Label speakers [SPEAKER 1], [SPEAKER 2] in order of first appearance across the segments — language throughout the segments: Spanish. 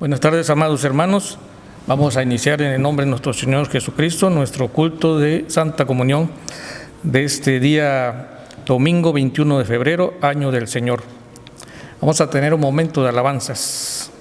[SPEAKER 1] Buenas tardes, amados hermanos. Vamos a iniciar en el nombre de nuestro Señor Jesucristo nuestro culto de Santa Comunión de este día domingo 21 de febrero, año del Señor. Vamos a tener un momento de alabanzas.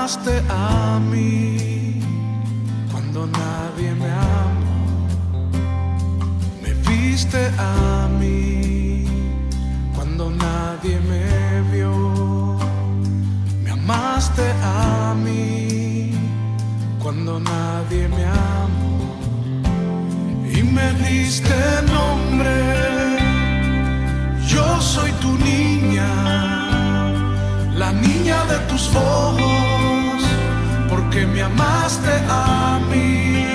[SPEAKER 2] amaste a mí cuando nadie me amó. Me viste a mí cuando nadie me vio. Me amaste a mí cuando nadie me amó. Y me diste nombre. Yo soy tu niña, la niña de tus ojos, porque me amaste a mí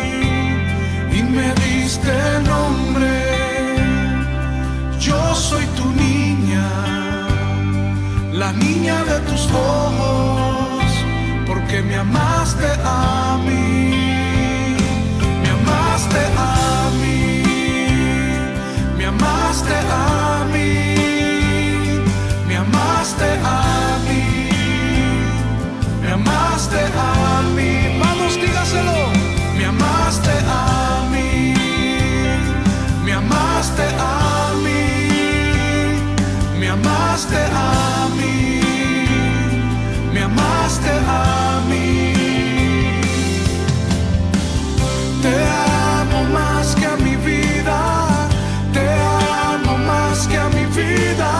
[SPEAKER 2] y me diste nombre. Yo soy tu niña, la niña de tus ojos, porque me amaste a mí. Me amaste a mí, me amaste a mí, me amaste a mí, me amaste a mí. Vamos, dígaselo. Me amaste a mí, me amaste a mí, me amaste a mí, me amaste a mí. Te amo más que a mi vida, te amo más que a mi vida,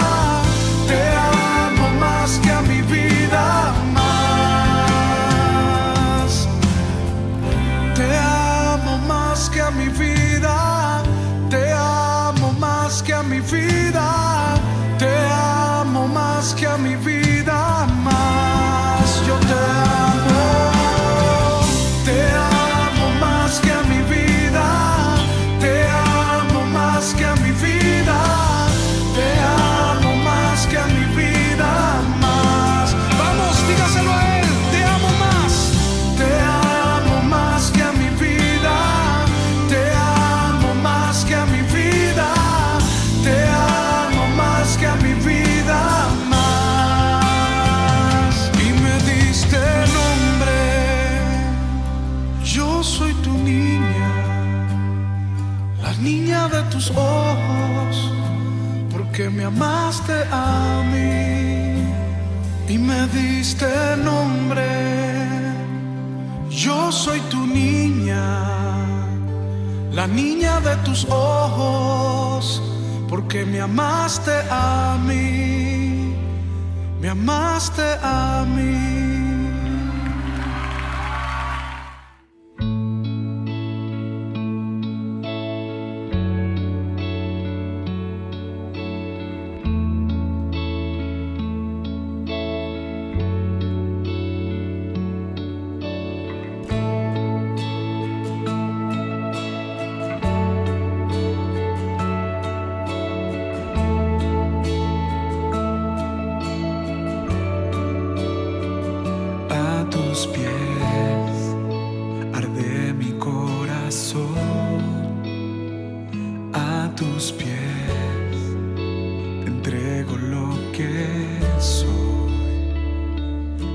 [SPEAKER 2] te amo más que a mi vida, más. Te amo más que a mi vida, te amo más que a mi vida, te amo más que a mi vida, más. Yo te amo más que a mi vida, te amo más que a mi vida, te amo más que a mi vida, más. Vamos, dígaselo a él. Te amo más que a mi vida, te amo más que a mi vida, te amo más que a mi vida, más. Y me diste nombre. Yo soy tu niña, la niña de tus ojos, porque me amaste a mí y me diste nombre. Yo soy tu niña, la niña de tus ojos, porque me amaste a mí, me amaste a mí.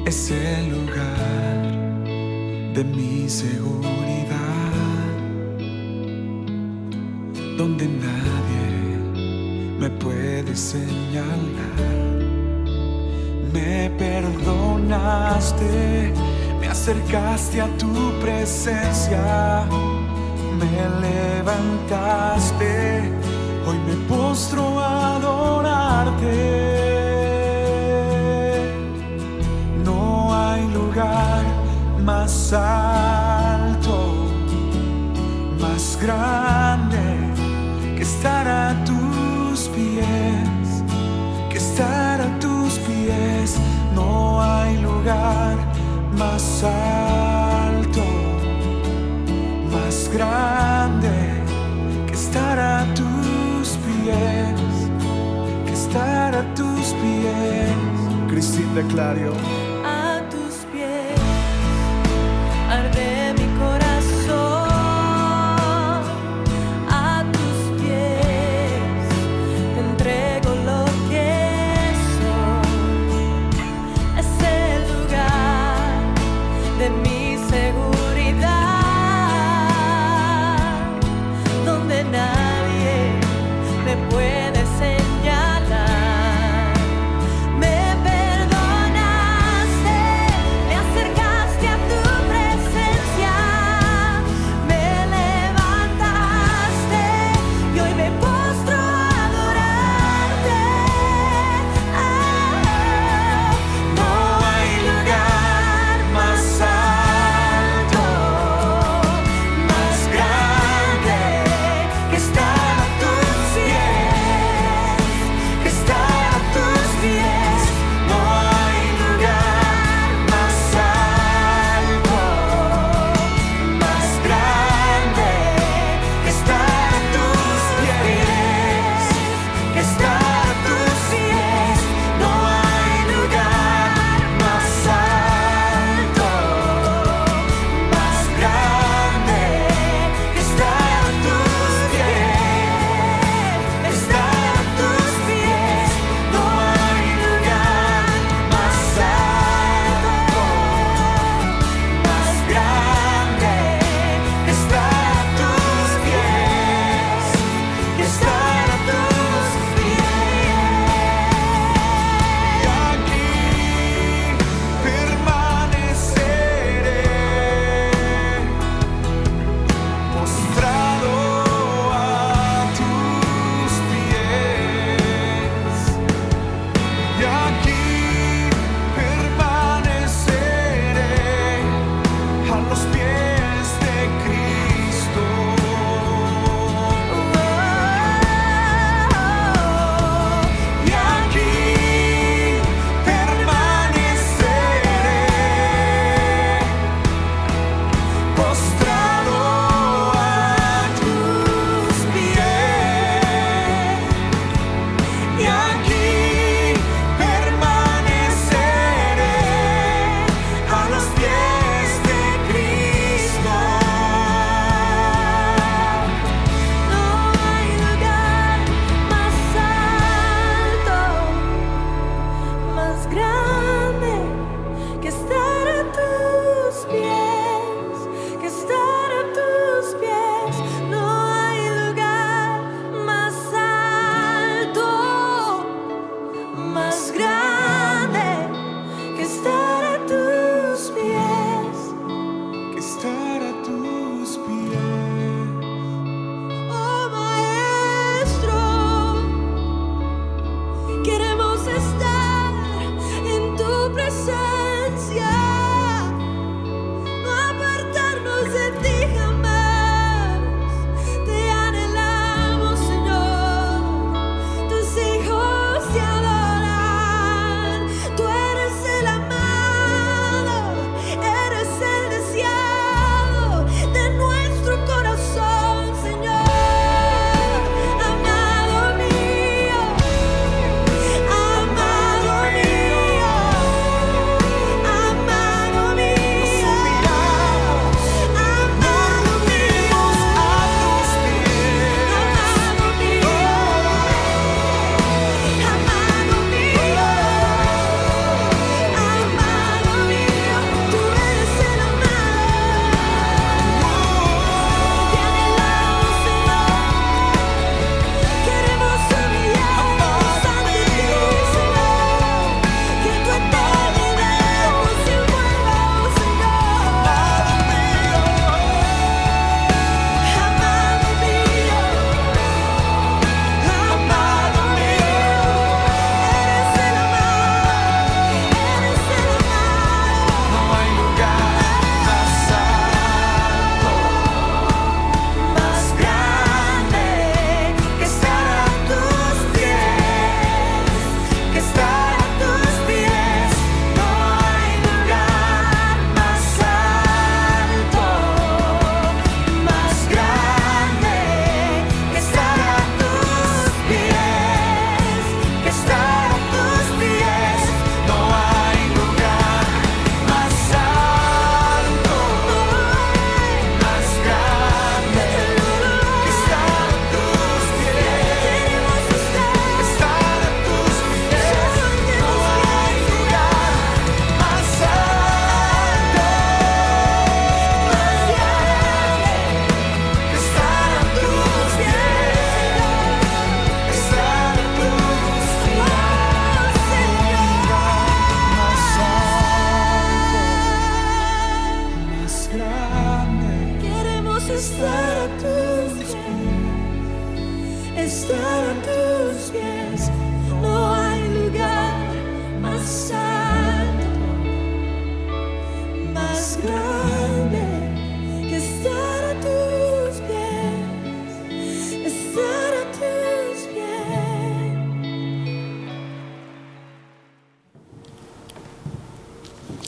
[SPEAKER 3] Es el lugar de mi seguridad, donde nadie me puede señalar. Me perdonaste, me acercaste a tu presencia, me levantaste, hoy me postro a adorarte. Más alto, más grande que estar a tus pies, que estar a tus pies. No hay lugar más alto, más grande que estar a tus pies, que estar a tus pies. Cristina de Clario.
[SPEAKER 4] Arde mi corazón, a tus pies te entrego lo que soy. Es el lugar de mi seguridad, donde nadie me puede señalar. Me perdonas.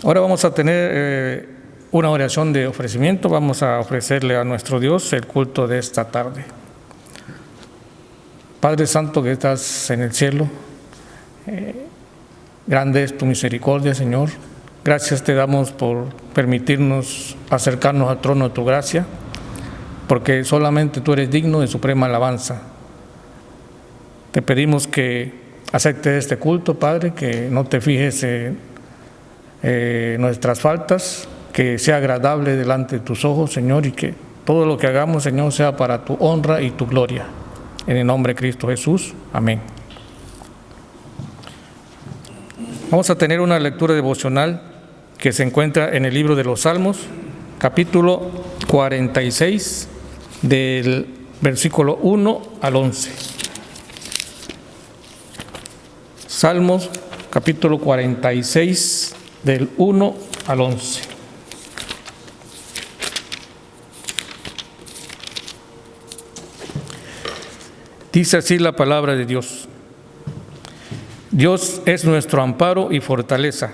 [SPEAKER 1] Ahora vamos a tener una oración de ofrecimiento. Vamos a ofrecerle a nuestro Dios el culto de esta tarde. Padre Santo que estás en el cielo, grande es tu misericordia, Señor. Gracias te damos por permitirnos acercarnos al trono de tu gracia, porque solamente tú eres digno de suprema alabanza. Te pedimos que aceptes este culto, Padre, que no te fijes en nuestras faltas, que sea agradable delante de tus ojos, Señor, y que todo lo que hagamos, Señor, sea para tu honra y tu gloria. En el nombre de Cristo Jesús. Amén. Vamos a tener una lectura devocional que se encuentra en el libro de los Salmos, capítulo 46, del versículo 1 al 11. Salmos, capítulo 46, del 1 al 11. Dice así la palabra de Dios. Dios es nuestro amparo y fortaleza,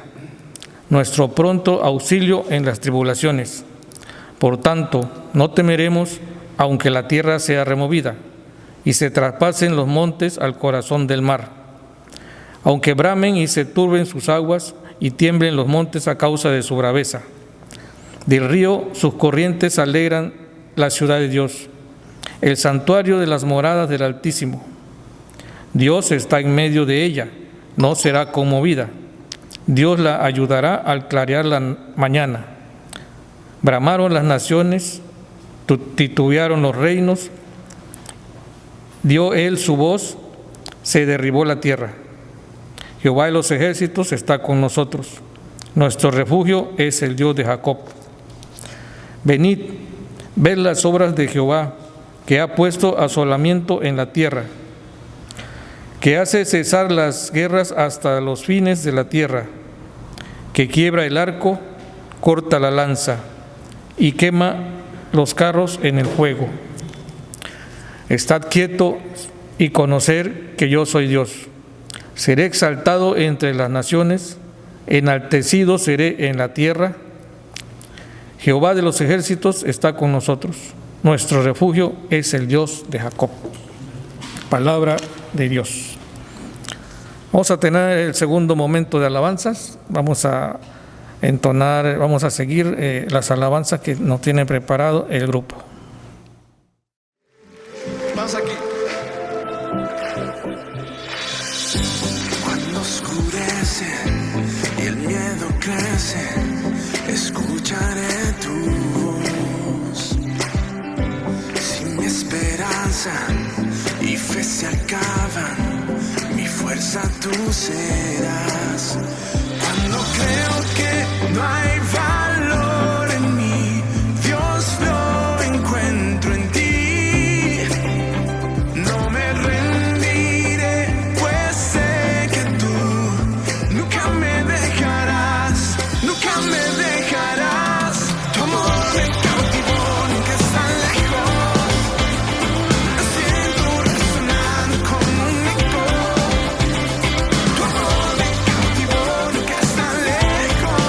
[SPEAKER 1] nuestro pronto auxilio en las tribulaciones. Por tanto, no temeremos, aunque la tierra sea removida y se traspasen los montes al corazón del mar, aunque bramen y se turben sus aguas y tiemblen los montes a causa de su braveza. Del río sus corrientes alegran la ciudad de Dios, el santuario de las moradas del Altísimo. Dios está en medio de ella, no será conmovida. Dios la ayudará al clarear la mañana. Bramaron las naciones, titubearon los reinos, dio él su voz, se derribó la tierra. Jehová de los ejércitos está con nosotros. Nuestro refugio es el Dios de Jacob. Venid, ved las obras de Jehová, que ha puesto asolamiento en la tierra, que hace cesar las guerras hasta los fines de la tierra, que quiebra el arco, corta la lanza y quema los carros en el fuego. Estad quieto y conocer que yo soy Dios. Seré exaltado entre las naciones, enaltecido seré en la tierra. Jehová de los ejércitos está con nosotros. Nuestro refugio es el Dios de Jacob. Palabra de Dios. Vamos a tener el segundo momento de alabanzas. Vamos a entonar, vamos a seguir las alabanzas que nos tiene preparado el grupo.
[SPEAKER 3] Vamos aquí. Cuando oscurece y el miedo crece, escucharé tu voz. Si mi esperanza y fe se acaban, mi fuerza tú serás. Cuando creo que no hay valor en mí, Dios lo encuentro en ti. No me rendiré, pues sé que tú nunca me dejarás, nunca me dejarás. Tu amor me cautivó, nunca está lejos. Lo siento resonando como un eco. Tu amor me cautivó, nunca está lejos.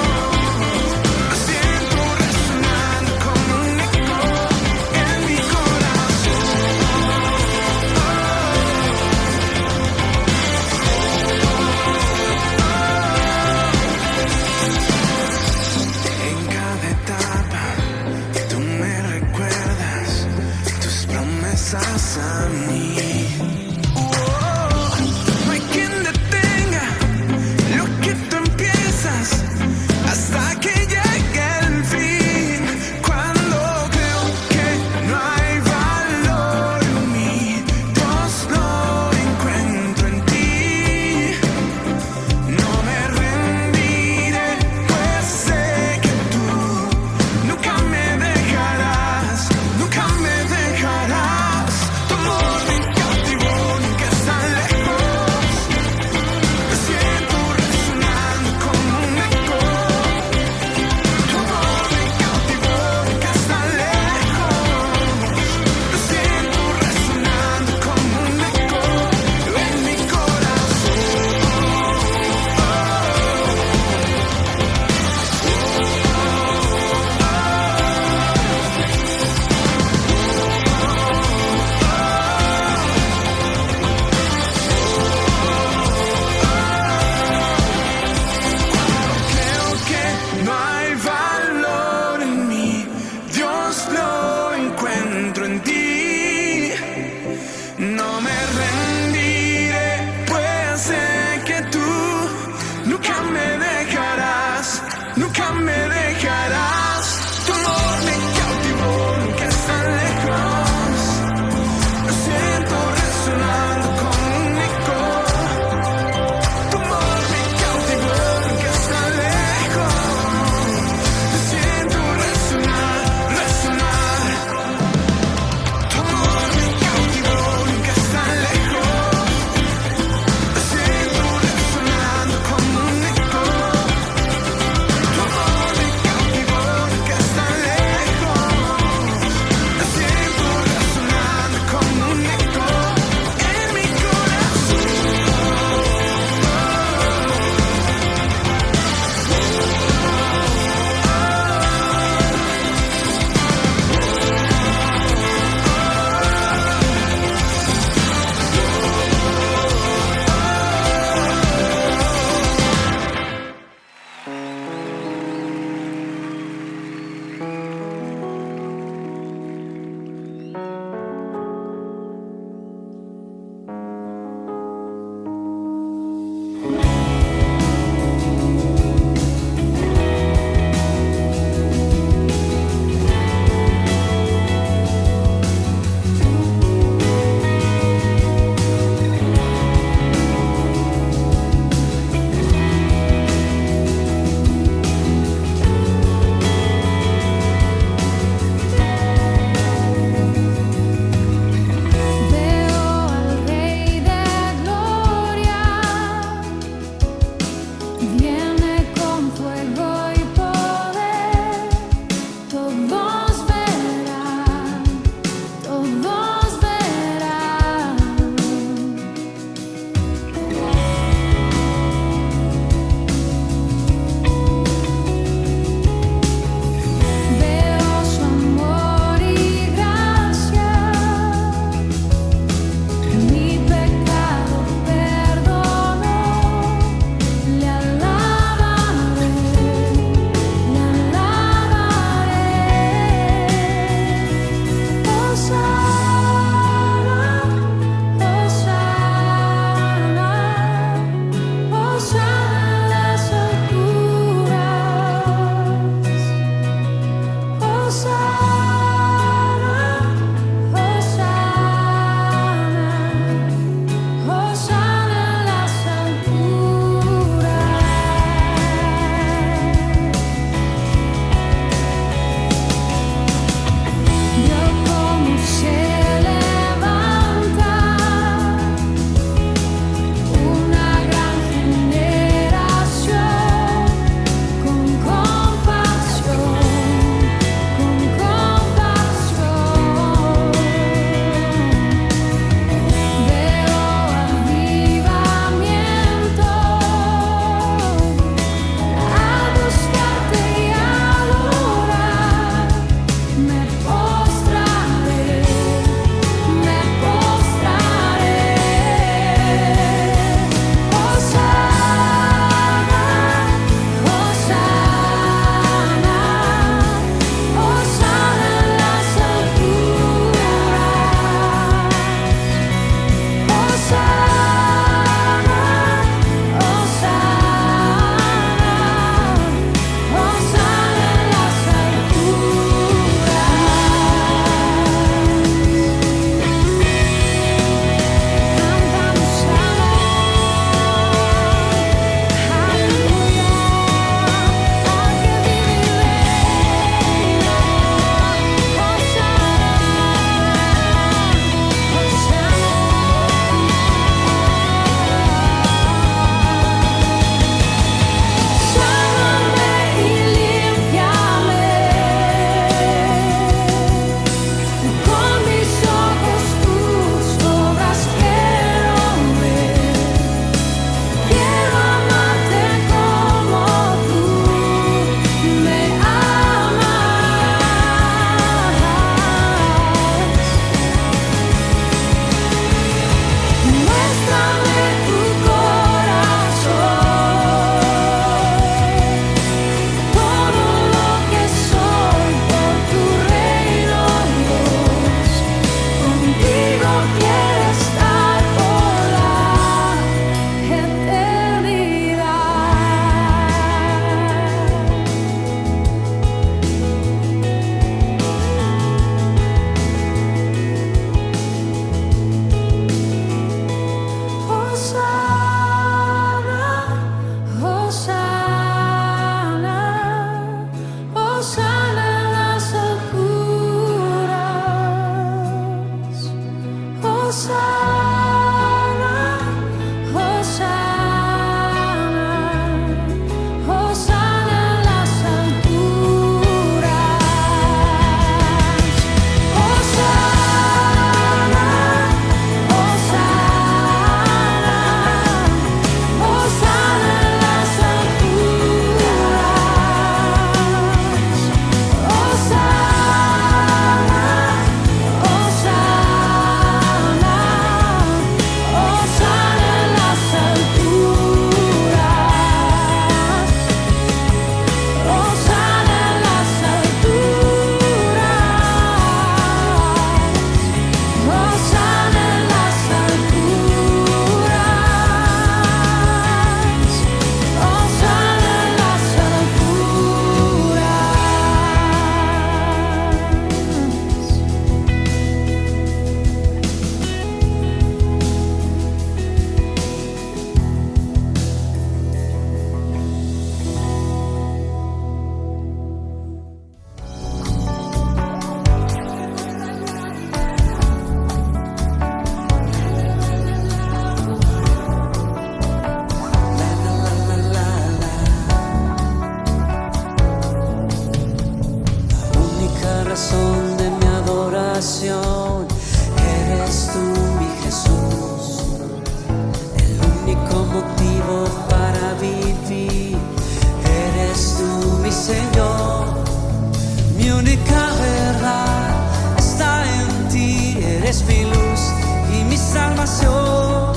[SPEAKER 5] salvación,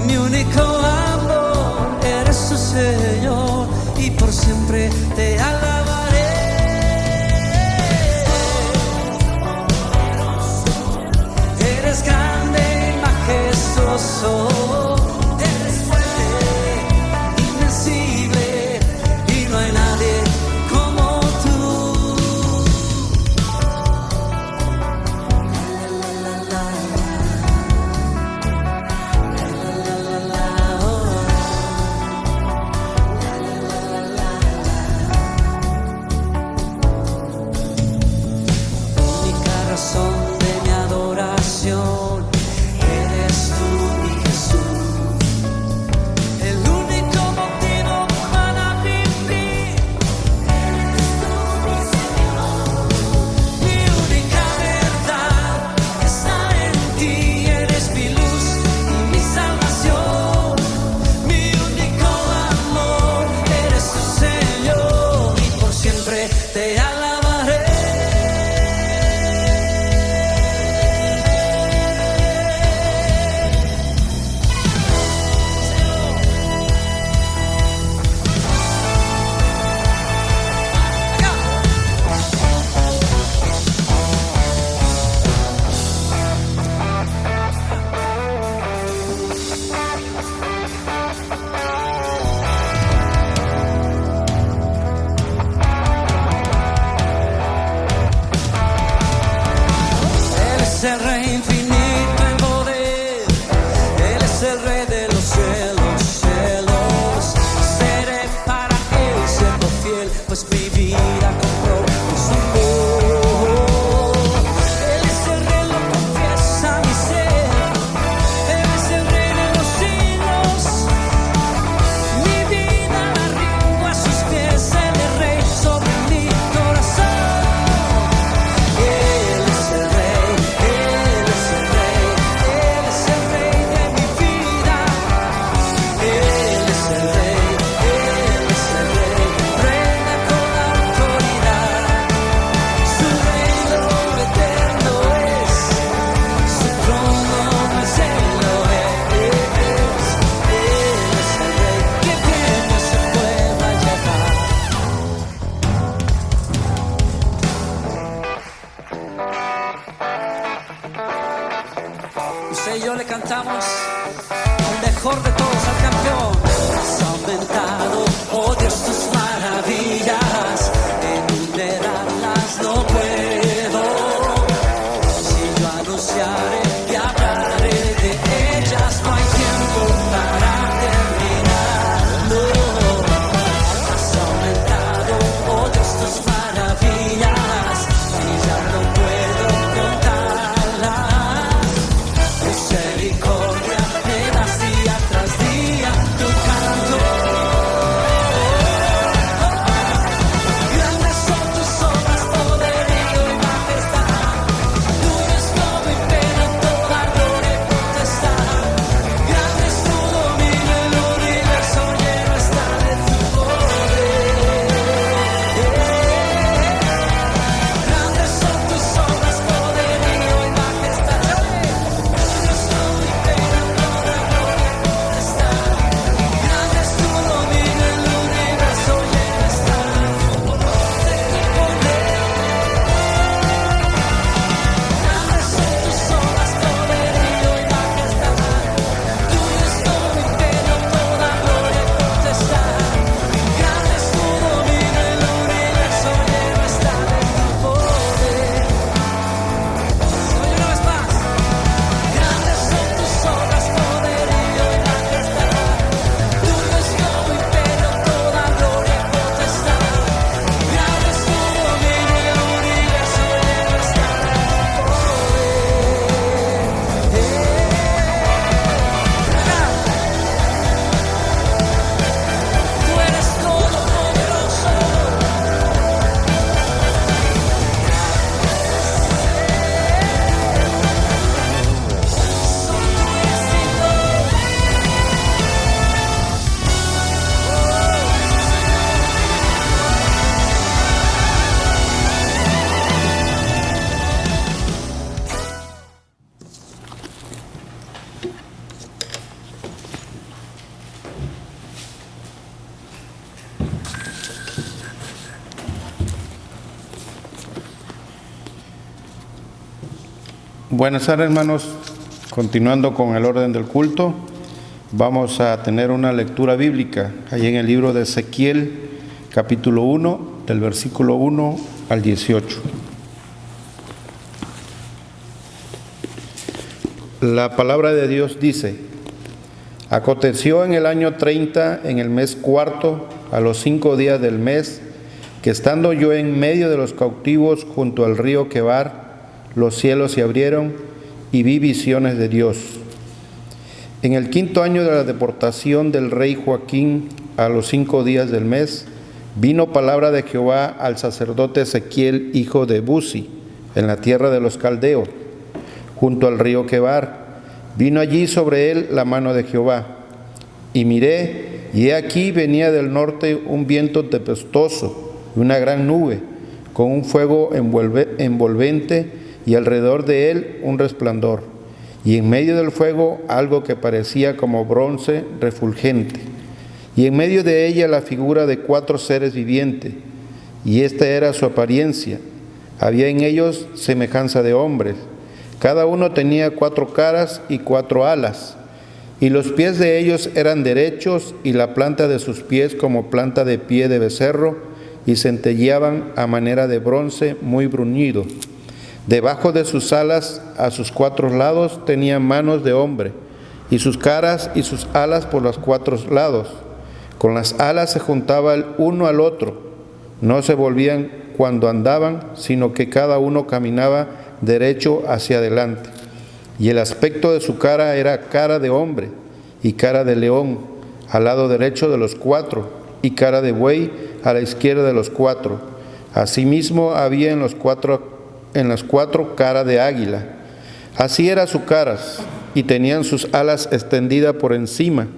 [SPEAKER 5] mi único amor, eres tu Señor, y por siempre te alabaré. Eres grande y majestuoso, eres fuerte, invencible, y no hay nadie como tú. Única razón de mi adoración eres tú, mi Jesús.
[SPEAKER 6] Buenas tardes, hermanos. Continuando con el orden del culto, vamos a tener una lectura bíblica ahí en el libro de Ezequiel, capítulo 1, del versículo 1 al 18. La palabra de Dios dice: Aconteció en el año 30, en el mes cuarto, a los 5 días del mes, que estando yo en medio de los cautivos junto al río Quebar, los cielos se abrieron y vi visiones de Dios. En el 5º año de la deportación del rey Joaquín, a los 5 días del mes, vino palabra de Jehová al sacerdote Ezequiel, hijo de Buzi, en la tierra de los caldeos, junto al río Quebar. Vino allí sobre él la mano de Jehová. Y miré, y he aquí venía del norte un viento tempestuoso y una gran nube, con un fuego envolvente, y alrededor de él un resplandor, y en medio del fuego algo que parecía como bronce refulgente, y en medio de ella la figura de 4 seres vivientes, y esta era su apariencia. Había en ellos semejanza de hombres, cada uno tenía 4 caras y 4 alas, y los pies de ellos eran derechos, y la planta de sus pies como planta de pie de becerro, y centelleaban a manera de bronce muy bruñido. Debajo de sus alas, a sus 4 lados, tenían manos de hombre, y sus caras y sus alas por los 4 lados. Con las alas se juntaba el uno al otro, no se volvían cuando andaban, sino que cada uno caminaba derecho hacia adelante. Y el aspecto de su cara era cara de hombre, y cara de león, al lado derecho de los 4, y cara de buey a la izquierda de los 4. Asimismo había en las 4 cara de águila. Así era su caras, y tenían sus alas extendidas por encima,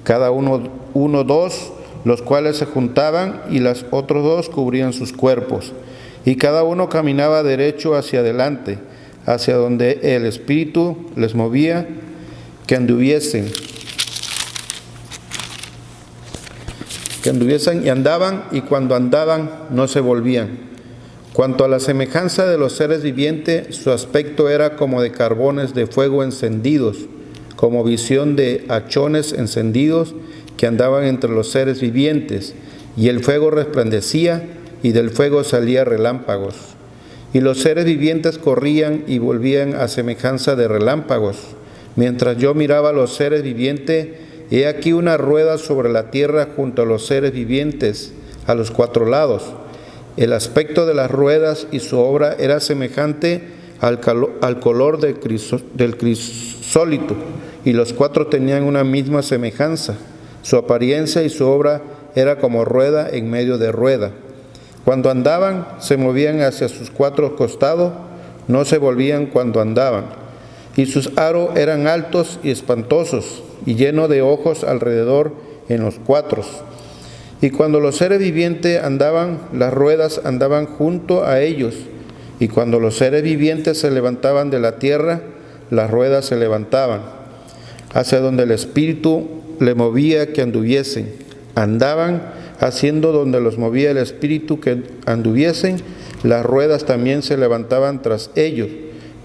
[SPEAKER 6] cada uno 2, los cuales se juntaban, y las otros 2 cubrían sus cuerpos. Y cada uno caminaba derecho hacia adelante, hacia donde el Espíritu les movía, que anduviesen y andaban, y cuando andaban no se volvían. Cuanto a la semejanza de los seres vivientes, su aspecto era como de carbones de fuego encendidos, como visión de hachones encendidos que andaban entre los seres vivientes, y el fuego resplandecía, y del fuego salía relámpagos. Y los seres vivientes corrían y volvían a semejanza de relámpagos. Mientras yo miraba a los seres vivientes, he aquí una rueda sobre la tierra junto a los seres vivientes, a los 4 lados. El aspecto de las ruedas y su obra era semejante al color del crisólito, y los 4 tenían una misma semejanza. Su apariencia y su obra era como rueda en medio de rueda. Cuando andaban, se movían hacia sus 4 costados, no se volvían cuando andaban. Y sus aros eran altos y espantosos, y llenos de ojos alrededor en los 4. Y cuando los seres vivientes andaban, las ruedas andaban junto a ellos. Y cuando los seres vivientes se levantaban de la tierra, las ruedas se levantaban, hacia donde el Espíritu le movía que anduviesen. Andaban haciendo donde los movía el Espíritu que anduviesen, las ruedas también se levantaban tras ellos,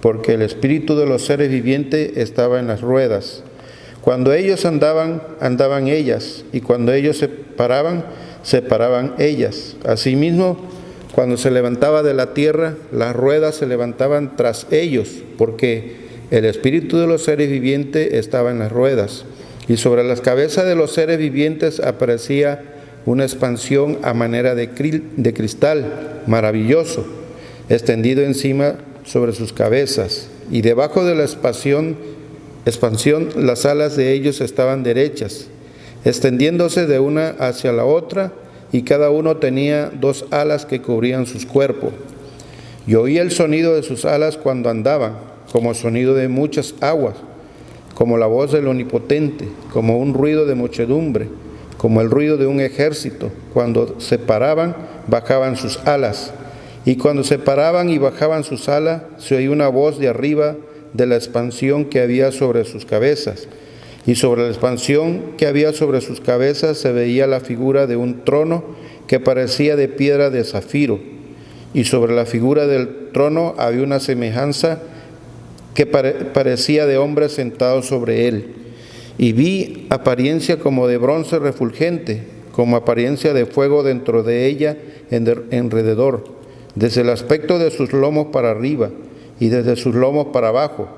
[SPEAKER 6] porque el Espíritu de los seres vivientes estaba en las ruedas. Cuando ellos andaban, andaban ellas, y cuando ellos se paraban ellas. Asimismo, cuando se levantaba de la tierra, las ruedas se levantaban tras ellos, porque el espíritu de los seres vivientes estaba en las ruedas. Y sobre las cabezas de los seres vivientes aparecía una expansión a manera de cristal maravilloso, extendido encima sobre sus cabezas, y debajo de la expansión las alas de ellos estaban derechas, extendiéndose de una hacia la otra, y cada uno tenía 2 alas que cubrían sus cuerpos. Y oí el sonido de sus alas cuando andaban, como sonido de muchas aguas, como la voz del Omnipotente, como un ruido de muchedumbre, como el ruido de un ejército. Cuando se paraban, bajaban sus alas, y cuando se paraban y bajaban sus alas, se oía una voz de arriba de la expansión que había sobre sus cabezas, y sobre la expansión que había sobre sus cabezas se veía la figura de un trono que parecía de piedra de zafiro, y sobre la figura del trono había una semejanza que parecía de hombre sentado sobre él. Y vi apariencia como de bronce refulgente, como apariencia de fuego dentro de ella alrededor, desde el aspecto de sus lomos para arriba y desde sus lomos para abajo.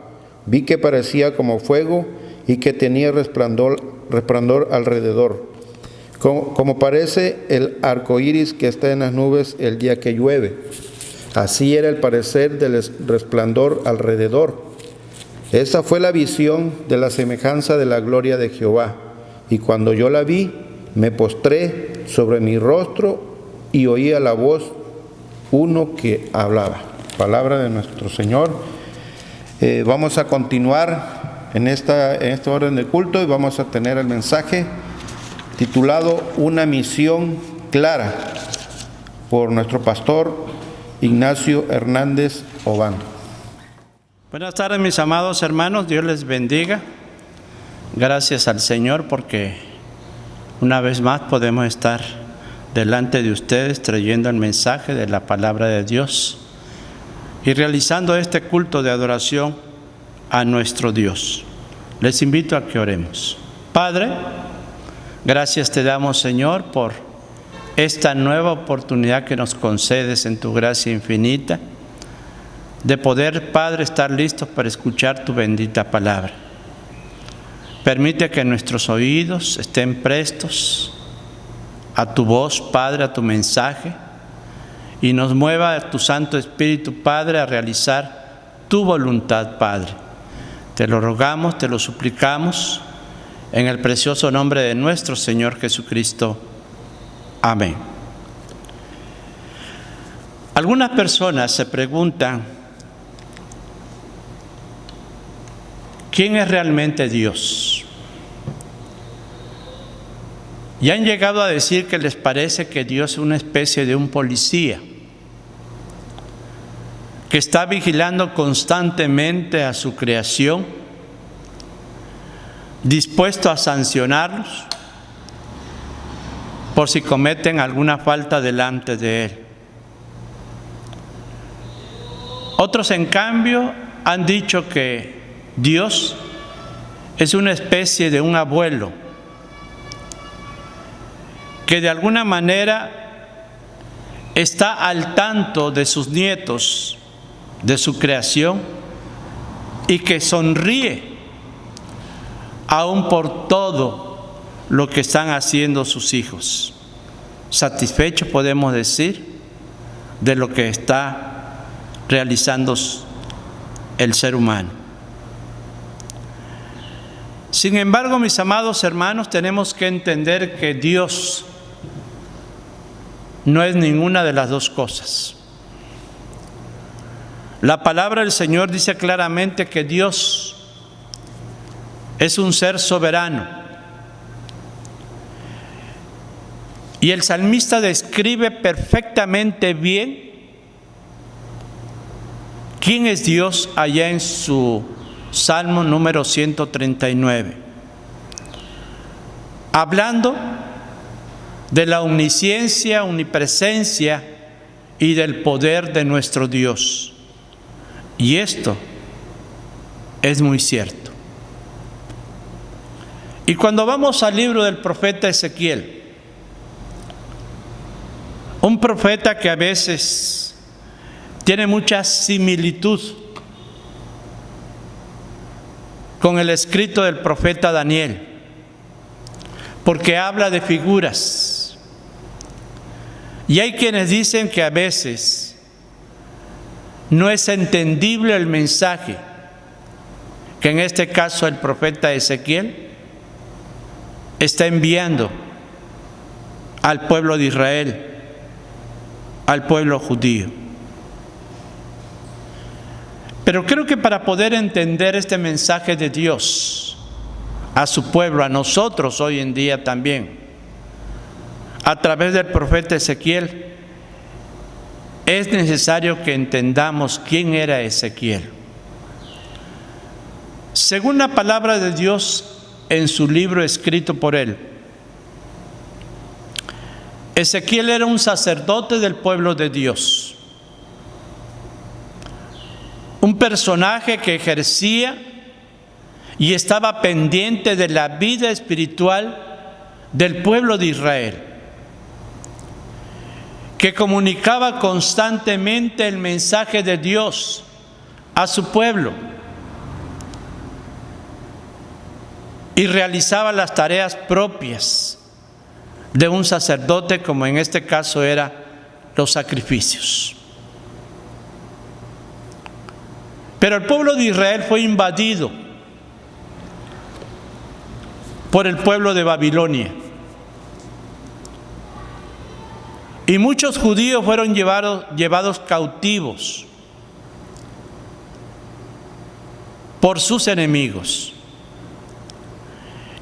[SPEAKER 6] Vi que parecía como fuego y que tenía resplandor alrededor, como parece el arco iris que está en las nubes el día que llueve. Así era el parecer del resplandor alrededor. Esa fue la visión de la semejanza de la gloria de Jehová. Y cuando yo la vi, me postré sobre mi rostro y oía la voz uno que hablaba. Palabra de nuestro Señor. Vamos a continuar en esta orden de culto y vamos a tener el mensaje titulado Una misión clara por nuestro pastor Ignacio Hernández Obando.
[SPEAKER 7] Buenas tardes, mis amados hermanos, Dios les bendiga. Gracias al Señor porque una vez más podemos estar delante de ustedes trayendo el mensaje de la palabra de Dios y realizando este culto de adoración a nuestro Dios. Les invito a que oremos. Padre, gracias te damos, Señor, por esta nueva oportunidad que nos concedes en tu gracia infinita, de poder, Padre, estar listos para escuchar tu bendita palabra. Permite que nuestros oídos estén prestos a tu voz, Padre, a tu mensaje, y nos mueva tu Santo Espíritu, Padre, a realizar tu voluntad, Padre. Te lo rogamos, te lo suplicamos, en el precioso nombre de nuestro Señor Jesucristo. Amén. Algunas personas se preguntan, ¿quién es realmente Dios? Y han llegado a decir que les parece que Dios es una especie de un policía que está vigilando constantemente a su creación, dispuesto a sancionarlos por si cometen alguna falta delante de Él. Otros, en cambio, han dicho que Dios es una especie de un abuelo que de alguna manera está al tanto de sus nietos, de su creación, y que sonríe aún por todo lo que están haciendo sus hijos. Satisfechos, podemos decir, de lo que está realizando el ser humano. Sin embargo, mis amados hermanos, tenemos que entender que Dios no es ninguna de las dos cosas. La palabra del Señor dice claramente que Dios es un ser soberano. Y el salmista describe perfectamente bien quién es Dios allá en su Salmo número 139, hablando de la omnisciencia, omnipresencia y del poder de nuestro Dios. Y esto es muy cierto. Y cuando vamos al libro del profeta Ezequiel, un profeta que a veces tiene mucha similitud con el escrito del profeta Daniel, porque habla de figuras. Y hay quienes dicen que a veces no es entendible el mensaje que en este caso el profeta Ezequiel está enviando al pueblo de Israel, al pueblo judío. Pero creo que para poder entender este mensaje de Dios a su pueblo, a nosotros hoy en día también, a través del profeta Ezequiel, es necesario que entendamos quién era Ezequiel. Según la palabra de Dios en su libro escrito por él, Ezequiel era un sacerdote del pueblo de Dios, un un personaje que ejercía y estaba pendiente de la vida espiritual del pueblo de Israel, que comunicaba constantemente el mensaje de Dios a su pueblo y realizaba las tareas propias de un sacerdote, como en este caso eran los sacrificios. Pero el pueblo de Israel fue invadido por el pueblo de Babilonia. Y muchos judíos fueron llevados cautivos por sus enemigos.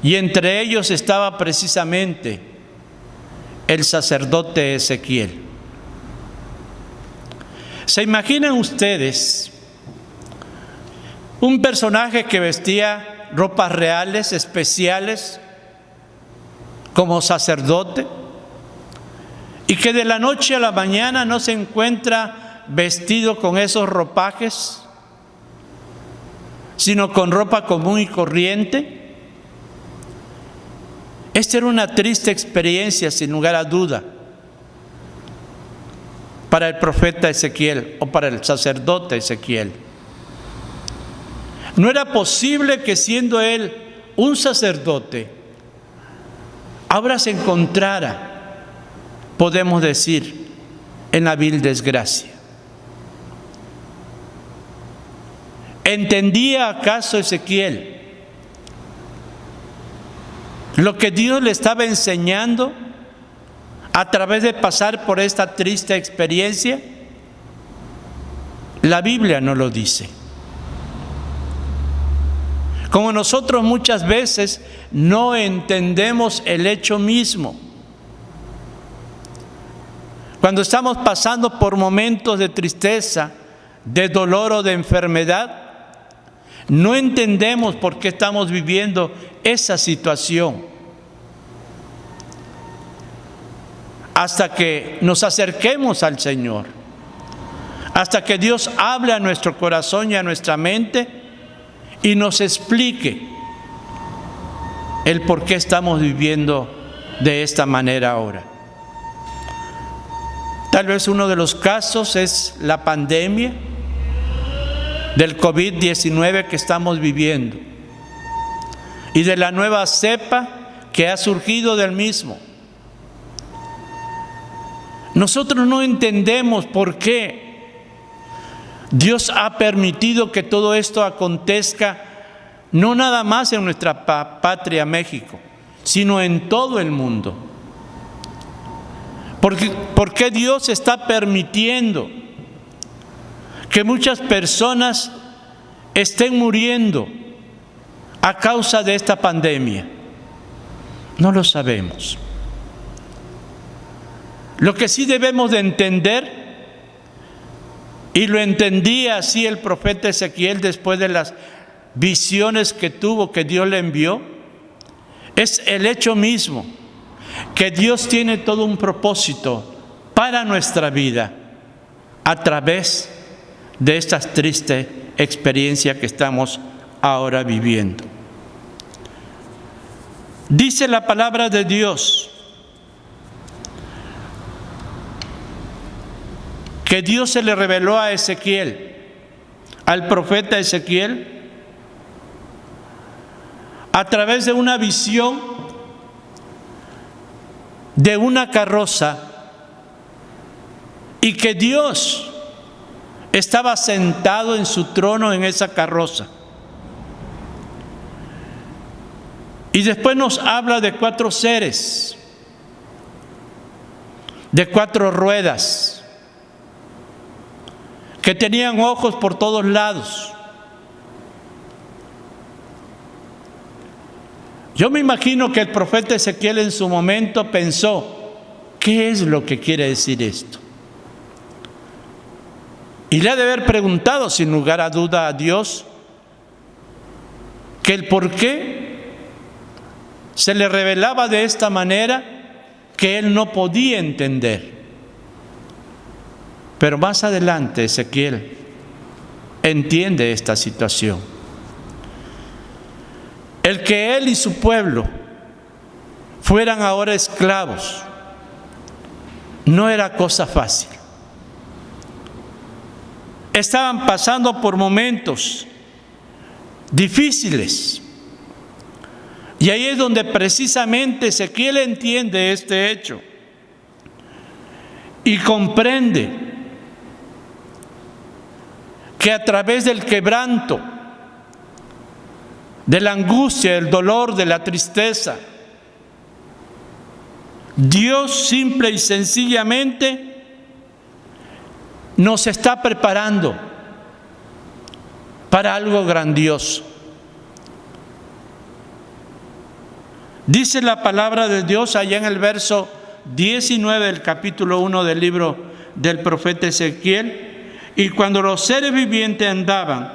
[SPEAKER 7] Y entre ellos estaba precisamente el sacerdote Ezequiel. ¿Se imaginan ustedes un personaje que vestía ropas reales, especiales, como sacerdote, y que de la noche a la mañana no se encuentra vestido con esos ropajes, sino con ropa común y corriente? Esta era una triste experiencia, sin lugar a duda, para el profeta Ezequiel o para el sacerdote Ezequiel. No era posible que, siendo él un sacerdote, ahora se encontrara, podemos decir, en la vil desgracia. ¿Entendía acaso Ezequiel lo que Dios le estaba enseñando a través de pasar por esta triste experiencia? La Biblia no lo dice. Como nosotros muchas veces no entendemos el hecho mismo. Cuando estamos pasando por momentos de tristeza, de dolor o de enfermedad, no entendemos por qué estamos viviendo esa situación. Hasta que nos acerquemos al Señor, hasta que Dios hable a nuestro corazón y a nuestra mente y nos explique el por qué estamos viviendo de esta manera ahora. Tal vez uno de los casos es la pandemia del COVID-19 que estamos viviendo y de la nueva cepa que ha surgido del mismo. Nosotros no entendemos por qué Dios ha permitido que todo esto acontezca, no nada más en nuestra patria México, sino en todo el mundo. ¿Por qué Dios está permitiendo que muchas personas estén muriendo a causa de esta pandemia? No lo sabemos. Lo que sí debemos de entender, y lo entendía así el profeta Ezequiel después de las visiones que tuvo, que Dios le envió, es el hecho mismo, que Dios tiene todo un propósito para nuestra vida a través de esta triste experiencia que estamos ahora viviendo. Dice la palabra de Dios que Dios se le reveló a Ezequiel, al profeta Ezequiel, a través de una visión de una carroza, y que Dios estaba sentado en su trono en esa carroza. Y después nos habla de 4 seres, de 4 ruedas, que tenían ojos por todos lados. Yo me imagino que el profeta Ezequiel en su momento pensó, ¿qué es lo que quiere decir esto? Y le ha de haber preguntado sin lugar a duda a Dios que el por qué se le revelaba de esta manera que él no podía entender. Pero más adelante Ezequiel entiende esta situación. El que él y su pueblo fueran ahora esclavos no era cosa fácil. Estaban pasando por momentos difíciles. Y ahí es donde precisamente Ezequiel entiende este hecho y comprende que a través del quebranto, de la angustia, del dolor, de la tristeza, Dios simple y sencillamente nos está preparando para algo grandioso. Dice la palabra de Dios allá en el verso 19 del capítulo 1 del libro del profeta Ezequiel: y cuando los seres vivientes andaban,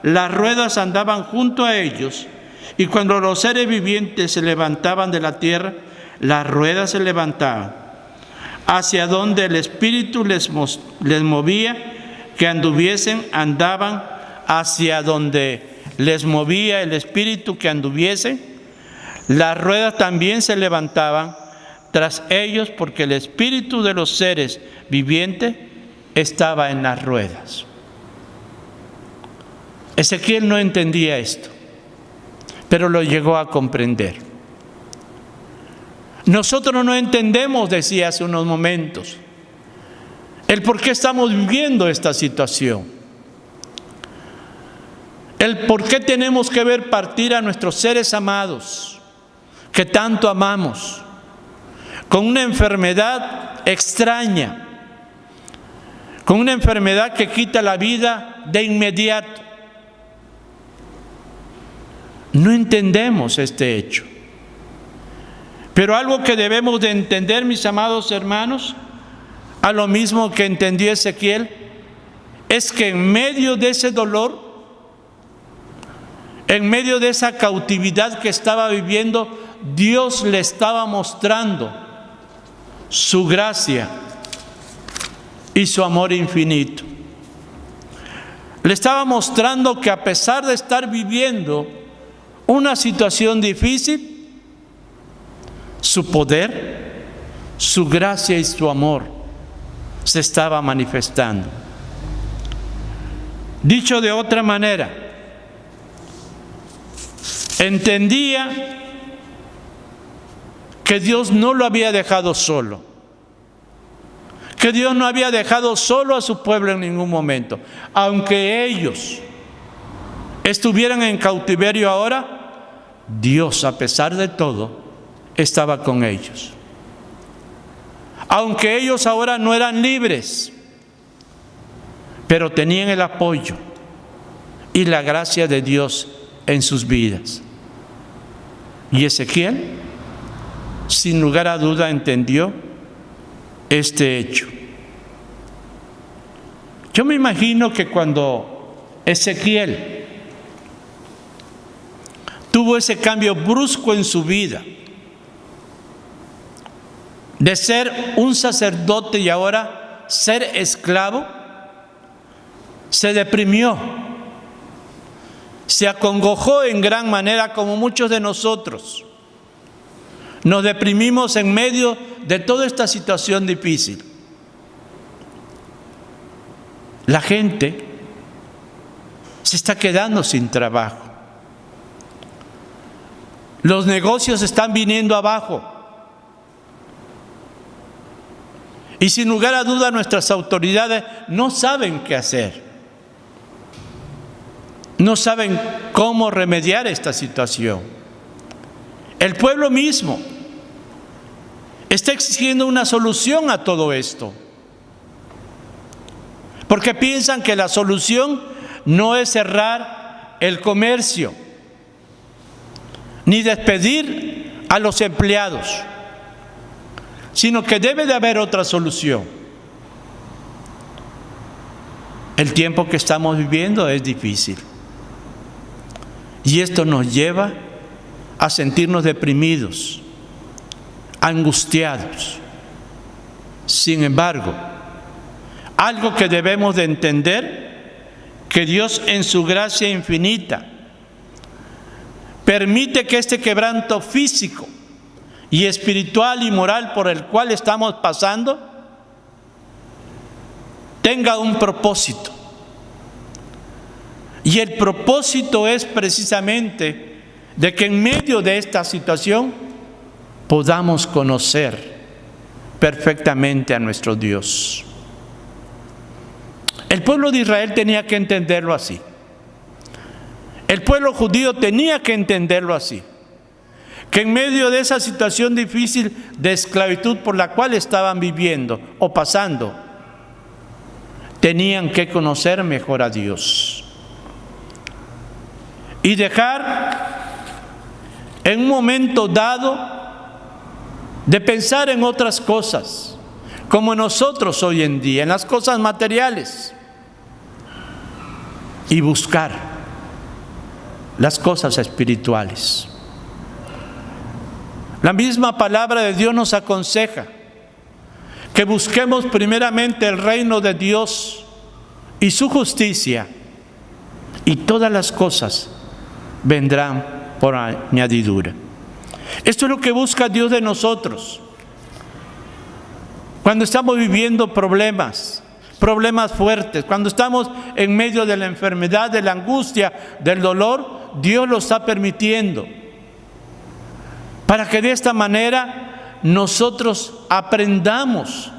[SPEAKER 7] las ruedas andaban junto a ellos, y cuando los seres vivientes se levantaban de la tierra, las ruedas se levantaban. Hacia donde el Espíritu les movía, que anduviesen, andaban hacia donde les movía el Espíritu que anduviesen. Las ruedas también se levantaban tras ellos, porque el espíritu de los seres vivientes estaba en las ruedas. Ezequiel no entendía esto, pero lo llegó a comprender. Nosotros no entendemos, decía hace unos momentos, el por qué estamos viviendo esta situación. El por qué tenemos que ver partir a nuestros seres amados, que tanto amamos, con una enfermedad extraña, con una enfermedad que quita la vida de inmediato. No entendemos este hecho. Pero algo que debemos de entender, mis amados hermanos, a lo mismo que entendió Ezequiel, es que en medio de ese dolor, en medio de esa cautividad que estaba viviendo, Dios le estaba mostrando su gracia y su amor infinito. Le estaba mostrando que a pesar de estar viviendo una situación difícil, su poder, su gracia y su amor se estaba manifestando. Dicho de otra manera, entendía que Dios no lo había dejado solo, que Dios no había dejado solo a su pueblo en ningún momento. Aunque ellos estuvieran en cautiverio ahora, Dios, a pesar de todo, estaba con ellos. Aunque ellos ahora no eran libres, pero tenían el apoyo y la gracia de Dios en sus vidas. Y Ezequiel, sin lugar a duda, entendió este hecho. Yo me imagino que cuando Ezequiel tuvo ese cambio brusco en su vida, de ser un sacerdote y ahora ser esclavo, se deprimió, se acongojó en gran manera, como muchos de nosotros. Nos deprimimos en medio de toda esta situación difícil. La gente se está quedando sin trabajo. Los negocios están viniendo abajo. Y sin lugar a duda nuestras autoridades no saben qué hacer. No saben cómo remediar esta situación. El pueblo mismo está exigiendo una solución a todo esto, porque piensan que la solución no es cerrar el comercio, ni despedir a los empleados, sino que debe de haber otra solución. El tiempo que estamos viviendo es difícil, y esto nos lleva a sentirnos deprimidos, angustiados. Sin embargo, algo que debemos de entender, que Dios en su gracia infinita permite que este quebranto físico y espiritual y moral por el cual estamos pasando tenga un propósito. Y el propósito es precisamente de que en medio de esta situación podamos conocer perfectamente a nuestro Dios. El pueblo de Israel tenía que entenderlo así. El pueblo judío tenía que entenderlo así. Que en medio de esa situación difícil de esclavitud por la cual estaban viviendo o pasando, tenían que conocer mejor a Dios. Y dejar en un momento dado de pensar en otras cosas, como nosotros hoy en día, en las cosas materiales, y buscar las cosas espirituales. La misma palabra de Dios nos aconseja que busquemos primeramente el reino de Dios y su justicia, y todas las cosas vendrán por añadidura. Esto es lo que busca Dios de nosotros. Cuando estamos viviendo problemas fuertes, cuando estamos en medio de la enfermedad, de la angustia, del dolor, Dios lo está permitiendo para que de esta manera nosotros aprendamos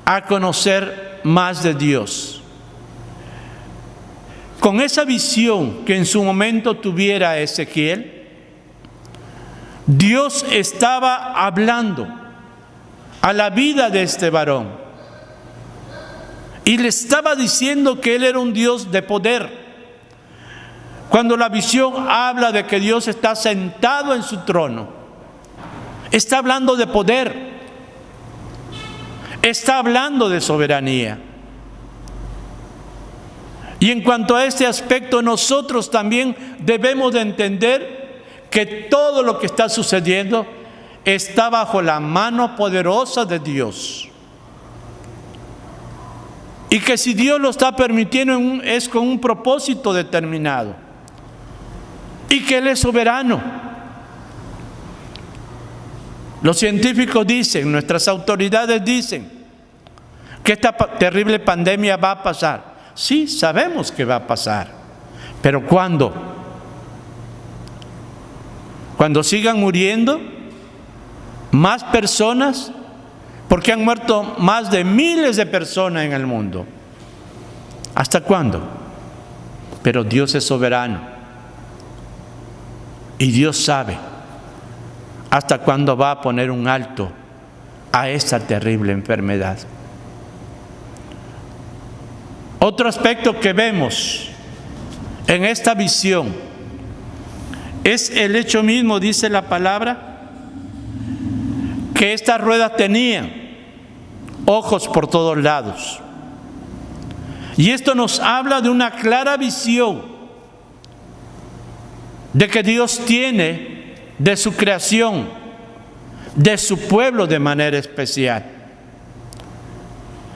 [SPEAKER 7] a conocer más de Dios. Con esa visión que en su momento tuviera Ezequiel, Dios estaba hablando a la vida de este varón y le estaba diciendo que él era un Dios de poder. Cuando la visión habla de que Dios está sentado en su trono, está hablando de poder, está hablando de soberanía. Y en cuanto a este aspecto, nosotros también debemos de entender que todo lo que está sucediendo está bajo la mano poderosa de Dios. Y que si Dios lo está permitiendo es con un propósito determinado. Y que Él es soberano. Los científicos dicen, nuestras autoridades dicen, que esta terrible pandemia va a pasar. Sí, sabemos que va a pasar, pero ¿cuándo? Cuando sigan muriendo más personas, porque han muerto más de miles de personas en el mundo. ¿Hasta cuándo? Pero Dios es soberano y Dios sabe hasta cuándo va a poner un alto a esta terrible enfermedad. Otro aspecto que vemos en esta visión es el hecho mismo, dice la palabra, que estas ruedas tenían ojos por todos lados. Y esto nos habla de una clara visión de que Dios tiene de su creación, de su pueblo de manera especial.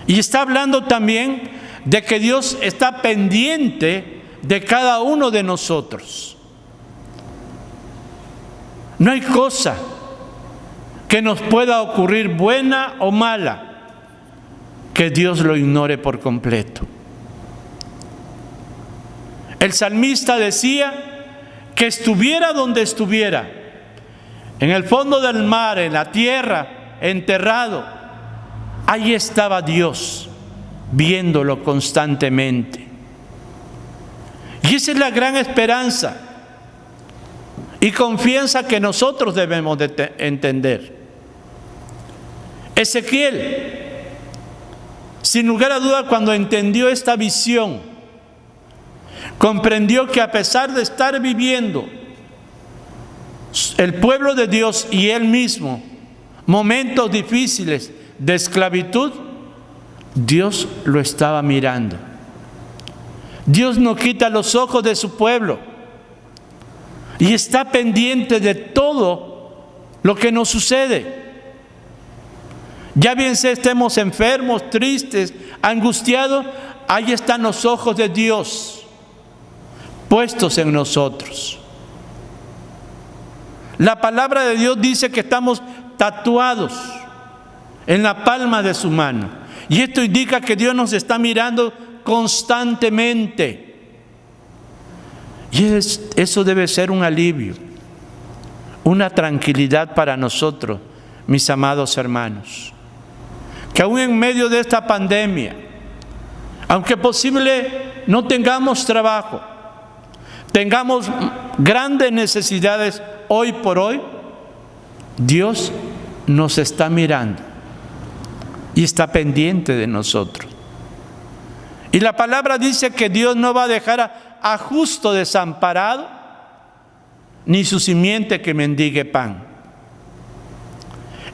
[SPEAKER 7] Y está hablando también de que Dios está pendiente de cada uno de nosotros. No hay cosa que nos pueda ocurrir, buena o mala, que Dios lo ignore por completo. El salmista decía que estuviera donde estuviera, en el fondo del mar, en la tierra, enterrado, ahí estaba Dios, viéndolo constantemente. Y esa es la gran esperanza y confianza que nosotros debemos de entender. Ezequiel, sin lugar a duda, cuando entendió esta visión, comprendió que a pesar de estar viviendo el pueblo de Dios y él mismo momentos difíciles de esclavitud, Dios lo estaba mirando. Dios no quita los ojos de su pueblo y está pendiente de todo lo que nos sucede. Ya bien sea estemos enfermos, tristes, angustiados, ahí están los ojos de Dios puestos en nosotros. La palabra de Dios dice que estamos tatuados en la palma de su mano. Y esto indica que Dios nos está mirando constantemente. Y eso debe ser un alivio, una tranquilidad para nosotros, mis amados hermanos. Que aún en medio de esta pandemia, aunque posible no tengamos trabajo, tengamos grandes necesidades hoy por hoy, Dios nos está mirando y está pendiente de nosotros. Y la palabra dice que Dios no va a dejar a justo desamparado, ni su simiente que mendigue pan.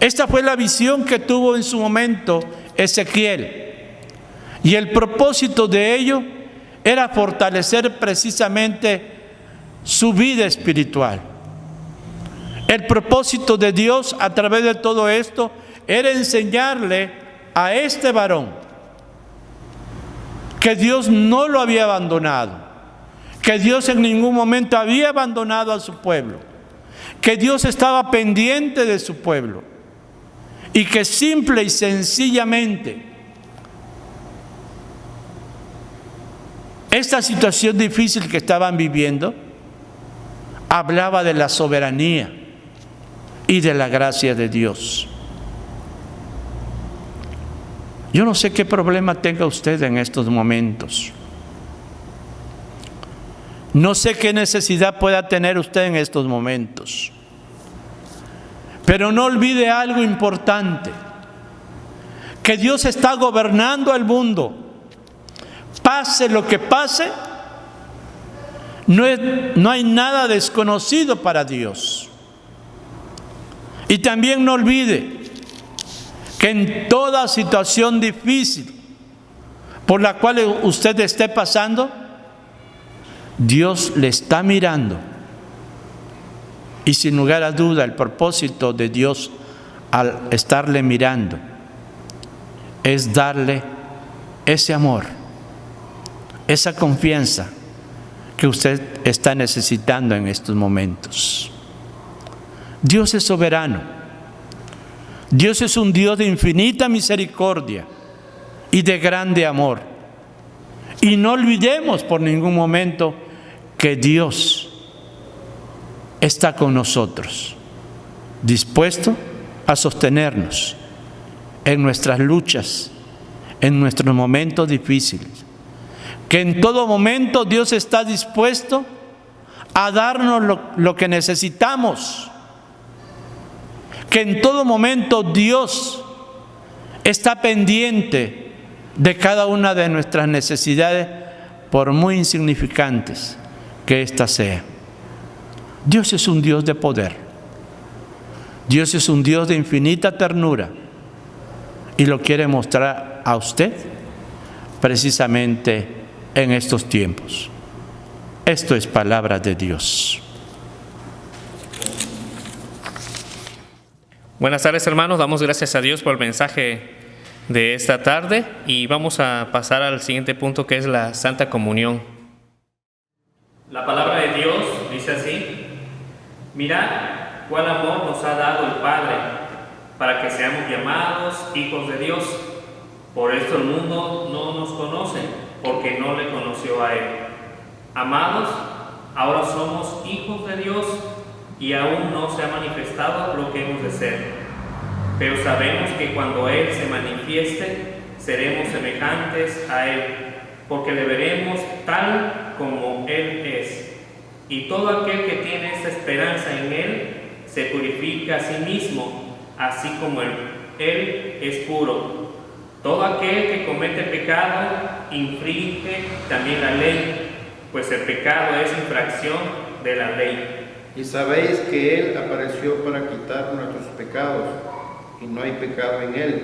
[SPEAKER 7] Esta fue la visión que tuvo en su momento Ezequiel. Y el propósito de ello era fortalecer precisamente su vida espiritual. El propósito de Dios a través de todo esto era enseñarle a este varón que Dios no lo había abandonado, que Dios en ningún momento había abandonado a su pueblo, que Dios estaba pendiente de su pueblo y que simple y sencillamente esta situación difícil que estaban viviendo hablaba de la soberanía y de la gracia de Dios. Yo no sé qué problema tenga usted en estos momentos. No sé qué necesidad pueda tener usted en estos momentos. Pero no olvide algo importante, que Dios está gobernando el mundo. Pase lo que pase, no hay nada desconocido para Dios. Y también no olvide que en toda situación difícil por la cual usted esté pasando, Dios le está mirando. Y sin lugar a duda, el propósito de Dios al estarle mirando es darle ese amor, esa confianza que usted está necesitando en estos momentos. Dios es soberano. Dios es un Dios de infinita misericordia y de grande amor. Y no olvidemos por ningún momento que Dios está con nosotros, dispuesto a sostenernos en nuestras luchas, en nuestros momentos difíciles. Que en todo momento Dios está dispuesto a darnos lo que necesitamos. Que en todo momento Dios está pendiente de cada una de nuestras necesidades, por muy insignificantes que éstas sean. Dios es un Dios de poder. Dios es un Dios de infinita ternura y lo quiere mostrar a usted precisamente en estos tiempos. Esto es palabra de Dios.
[SPEAKER 1] Buenas tardes, hermanos. Damos gracias a Dios por el mensaje de esta tarde y vamos a pasar al siguiente punto, que es la Santa Comunión. La palabra de Dios dice así: mirad cuál amor nos ha dado el Padre para que seamos llamados hijos de Dios. Por esto el mundo no nos conoce, porque no le conoció a Él. Amados, ahora somos hijos de Dios y aún no se ha manifestado lo que hemos de ser. Pero sabemos que cuando Él se manifieste, seremos semejantes a Él, porque le veremos tal como Él es. Y todo aquel que tiene esta esperanza en Él, se purifica a sí mismo, así como Él es puro. Todo aquel que comete pecado, infringe también la ley, pues el pecado es infracción de la ley.
[SPEAKER 6] Y sabéis que Él apareció para quitar nuestros pecados, y no hay pecado en Él.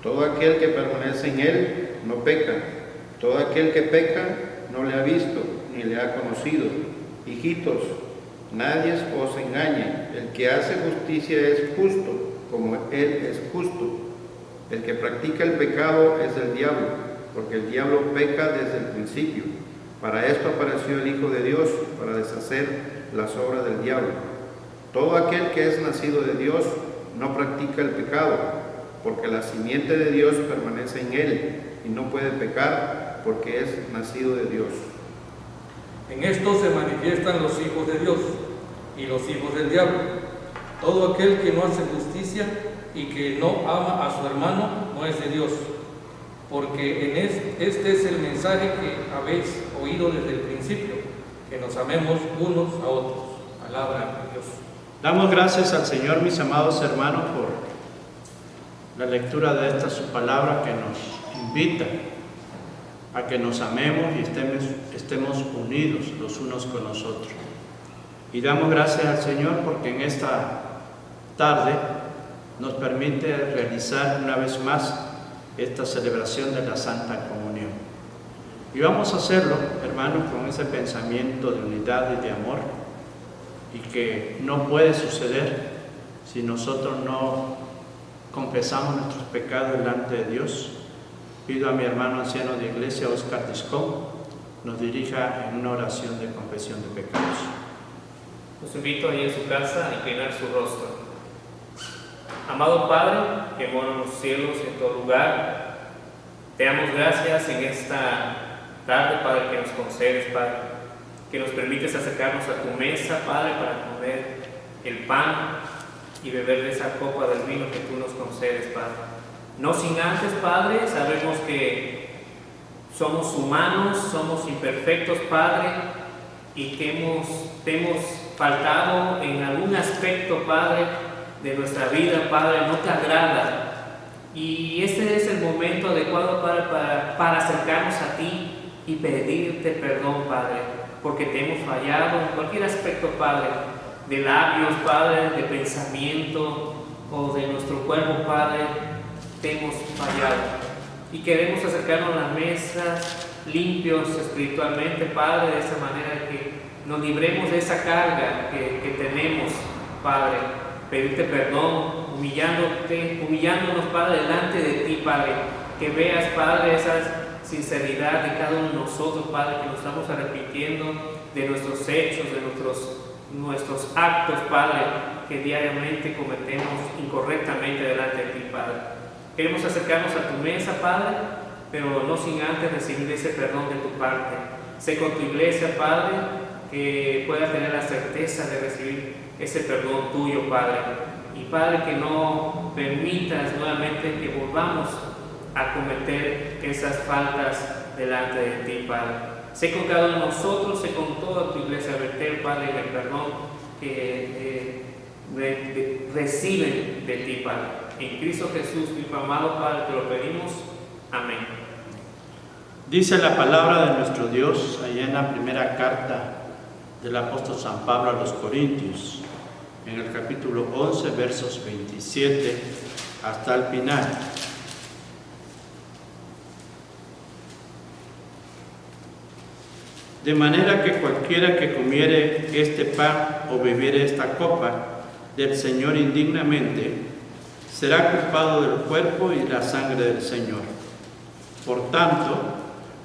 [SPEAKER 6] Todo aquel que permanece en Él no peca. Todo aquel que peca no le ha visto, ni le ha conocido. Hijitos, nadie os engañe. El que hace justicia es justo, como Él es justo. El que practica el pecado es del diablo, porque el diablo peca desde el principio. Para esto apareció el Hijo de Dios, para deshacer las obras del diablo. Todo aquel que es nacido de Dios no practica el pecado, porque la simiente de Dios permanece en él y no puede pecar porque es nacido de Dios.
[SPEAKER 1] En esto se manifiestan los hijos de Dios y los hijos del diablo. Todo aquel que no hace justicia y que no ama a su hermano no es de Dios, porque este es el mensaje que habéis oído desde el principio, que nos amemos unos a otros. Palabra de Dios.
[SPEAKER 7] Damos gracias al Señor, mis amados hermanos, por la lectura de esta su palabra que nos invita a que nos amemos y estemos unidos los unos con nosotros. Y damos gracias al Señor porque en esta tarde nos permite realizar una vez más esta celebración de la Santa Comunión. Y vamos a hacerlo, hermanos, con ese pensamiento de unidad y de amor, y que no puede suceder si nosotros no confesamos nuestros pecados delante de Dios. Pido a mi hermano anciano de iglesia, Oscar Tiscón, nos dirija en una oración de confesión de pecados.
[SPEAKER 8] Los invito ahí en su casa a inclinar su rostro. Amado Padre, que mora en los cielos y en todo lugar, te damos gracias en esta tarde, Padre, que nos concedes, Padre, que nos permites acercarnos a tu mesa, Padre, para comer el pan y beber de esa copa del vino que tú nos concedes, Padre. No sin antes, Padre, sabemos que somos humanos, somos imperfectos, Padre, y que te hemos faltado en algún aspecto, Padre, de nuestra vida, Padre, no te agrada. Y este es el momento adecuado, Padre, para acercarnos a ti y pedirte perdón, Padre, porque te hemos fallado en cualquier aspecto, Padre, de labios, Padre, de pensamiento o de nuestro cuerpo, Padre, te hemos fallado. Y queremos acercarnos a la mesa limpios espiritualmente, Padre, de esa manera que nos libremos de esa carga que tenemos, Padre. Pedirte perdón, humillándonos, Padre, delante de ti, Padre. Que veas, Padre, esa sinceridad de cada uno de nosotros, Padre, que nos estamos arrepintiendo de nuestros hechos, de nuestros actos, Padre, que diariamente cometemos incorrectamente delante de ti, Padre. Queremos acercarnos a tu mesa, Padre, pero no sin antes recibir ese perdón de tu parte. Sé con tu iglesia, Padre, que pueda tener la certeza de recibir ese perdón tuyo, Padre. Y Padre, que no permitas nuevamente que volvamos a cometer esas faltas delante de ti, Padre. Sé con cada uno de nosotros, sé con toda tu iglesia Betel, Padre, el perdón que reciben de ti, Padre. En Cristo Jesús, mi amado Padre, te lo pedimos. Amén.
[SPEAKER 7] Dice la palabra de nuestro Dios allá en la primera carta del apóstol San Pablo a los Corintios, en el capítulo 11, versos 27 hasta el final. De manera que cualquiera que comiere este pan o bebiere esta copa del Señor indignamente, será culpado del cuerpo y la sangre del Señor. Por tanto,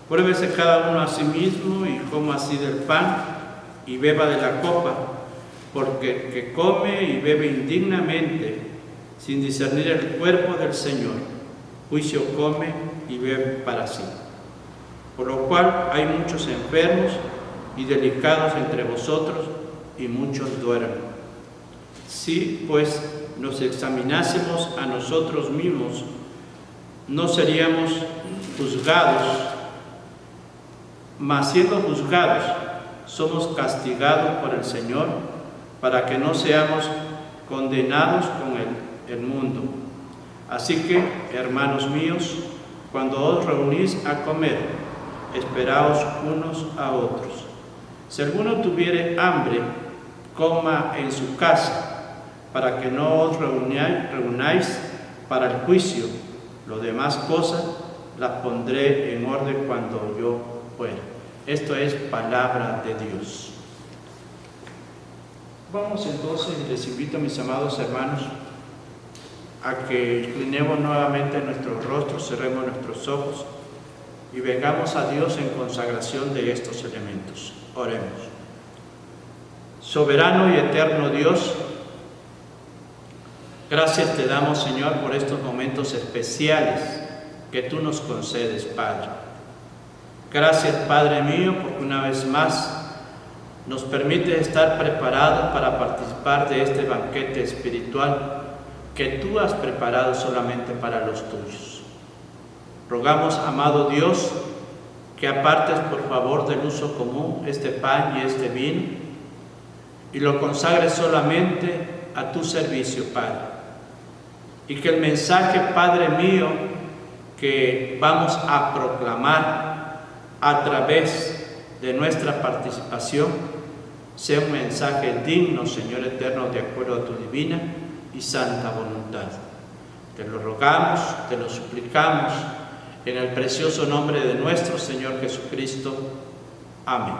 [SPEAKER 7] pruébese cada uno a sí mismo y coma así del pan y beba de la copa, porque el que come y bebe indignamente, sin discernir el cuerpo del Señor, juicio come y bebe para sí. Por lo cual hay muchos enfermos y delicados entre vosotros, y muchos duermen. Si pues nos examinásemos a nosotros mismos, no seríamos juzgados, mas siendo juzgados, somos castigados por el Señor, para que no seamos condenados con el mundo. Así que, hermanos míos, cuando os reunís a comer, esperaos unos a otros. Si alguno tuviere hambre, coma en su casa, para que no os reunáis para el juicio. Las demás cosas las pondré en orden cuando yo pueda. Esto es palabra de Dios. Vamos entonces, y les invito, mis amados hermanos, a que inclinemos nuevamente nuestros rostros, cerremos nuestros ojos y vengamos a Dios en consagración de estos elementos. Oremos. Soberano y eterno Dios, gracias te damos, Señor, por estos momentos especiales que tú nos concedes, Padre. Gracias, Padre mío, porque una vez más nos permite estar preparados para participar de este banquete espiritual que tú has preparado solamente para los tuyos. Rogamos, amado Dios, que apartes por favor del uso común este pan y este vino y lo consagres solamente a tu servicio, Padre. Y que el mensaje, Padre mío, que vamos a proclamar a través de nuestra participación sea un mensaje digno, Señor eterno, de acuerdo a tu divina y santa voluntad. Te lo rogamos, te lo suplicamos, en el precioso nombre de nuestro Señor Jesucristo. Amén.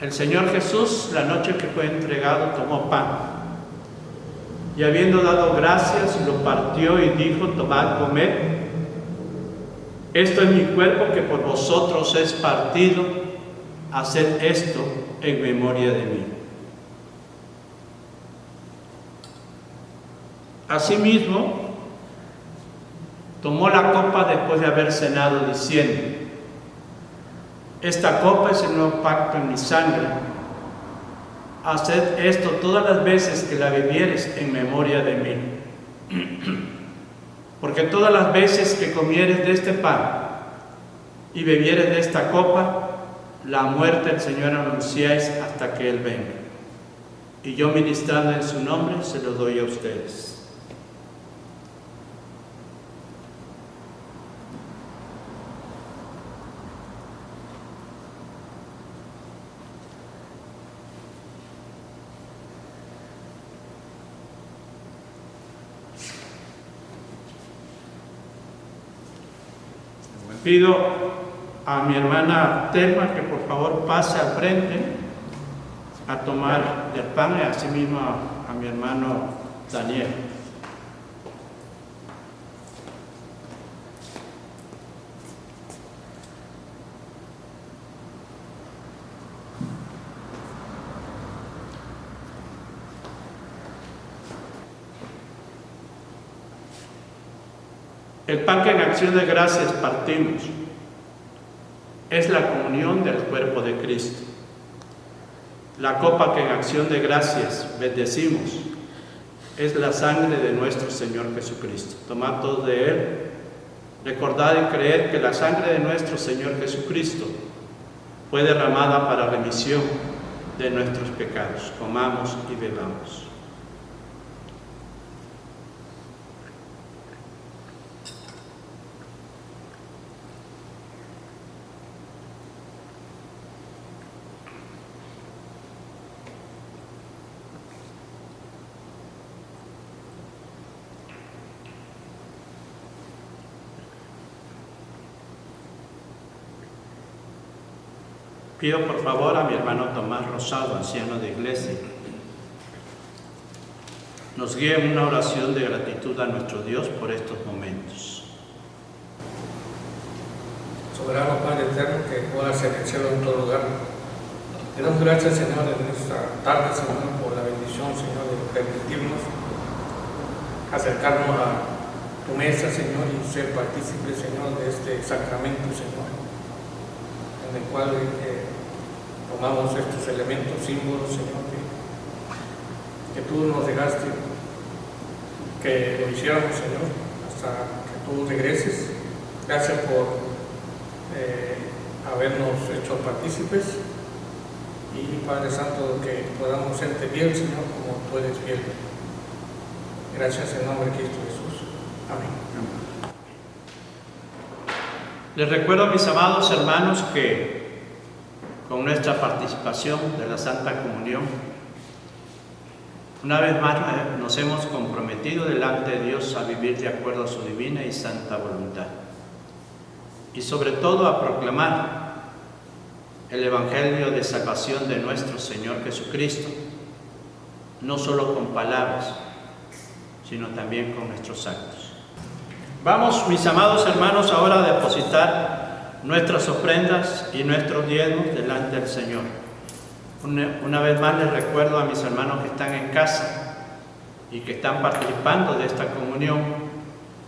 [SPEAKER 7] El Señor Jesús, la noche que fue entregado, tomó pan y habiendo dado gracias, lo partió y dijo: tomad, comed, esto es mi cuerpo que por vosotros es partido, haced esto en memoria de mí. Asimismo, tomó la copa después de haber cenado, diciendo: esta copa es el nuevo pacto en mi sangre. Haced esto todas las veces que la bebieres en memoria de mí. Porque todas las veces que comieres de este pan y bebieres de esta copa, la muerte del Señor anunciáis hasta que Él venga. Y yo, ministrando en su nombre, se lo doy a ustedes. Pido a mi hermana Telma que por favor pase al frente a tomar el pan, y asimismo a mi hermano Daniel. El pan que en acción de gracias partimos es la comunión del cuerpo de Cristo. La copa que en acción de gracias bendecimos es la sangre de nuestro Señor Jesucristo. Tomad todos de Él, recordad y creed que la sangre de nuestro Señor Jesucristo fue derramada para remisión de nuestros pecados. Comamos y bebamos. Pido por favor a mi hermano Tomás Rosado, anciano de iglesia, nos guíe en una oración de gratitud a nuestro Dios por estos momentos.
[SPEAKER 1] Soberano Padre eterno, que moras en el cielo en todo lugar, te damos gracias, Señor, en esta tarde, Señor, por la bendición, Señor, de permitirnos acercarnos a tu mesa, Señor, y ser partícipes, Señor, de este sacramento, Señor, en el cual tomamos estos elementos, símbolos, Señor, que tú nos dejaste que lo hiciéramos, Señor, hasta que tú regreses. Gracias por habernos hecho partícipes, y Padre Santo, que podamos serte fiel, Señor, como tú eres fiel. Gracias en nombre de Cristo Jesús. Amén.
[SPEAKER 7] Les recuerdo, mis amados hermanos, que con nuestra participación de la Santa Comunión Una vez más nos hemos comprometido delante de Dios a vivir de acuerdo a su divina y santa voluntad. Y sobre todo a proclamar el Evangelio de salvación de nuestro Señor Jesucristo, no solo con palabras, sino también con nuestros actos. Vamos, mis amados hermanos, ahora a depositar nuestras ofrendas y nuestros diezmos delante del Señor. Una vez más les recuerdo a mis hermanos que están en casa y que están participando de esta comunión,